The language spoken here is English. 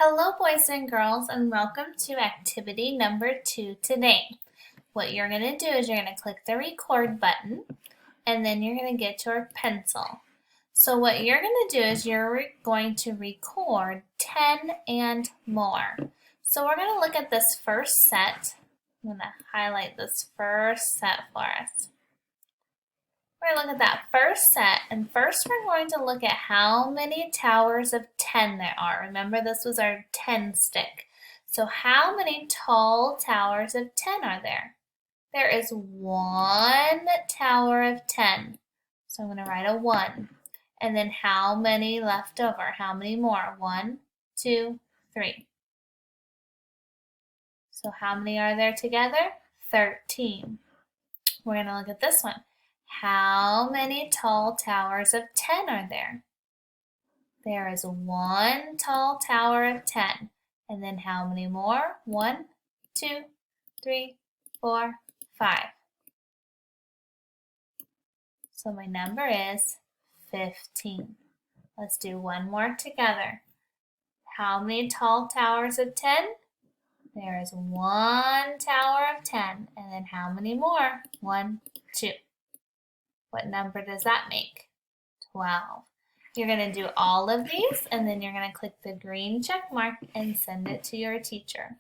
Hello, boys and girls, and welcome to activity number 2 today. What you're going to do is you're going to click the record button, and then you're going to get your pencil. So what you're going to do is you're going to record 10 and more. So we're going to look at this first set. I'm going to highlight this first set for us. We're going to look at that first set, and first we're going to look at how many towers of 10 there are. Remember, this was our 10 stick. So how many tall towers of 10 are there? There is one tower of 10. So I'm going to write a 1. And then how many left over? How many more? 1, 2, 3. So how many are there together? 13. We're going to look at this one. How many tall towers of 10 are there? There is one tall tower of 10. And then how many more? 1, 2, 3, 4, 5. So my number is 15. Let's do one more together. How many tall towers of 10? There is one tower of 10. And then how many more? 1, 2. What number does that make? 12. You're going to do all of these, and then you're going to click the green check mark and send it to your teacher.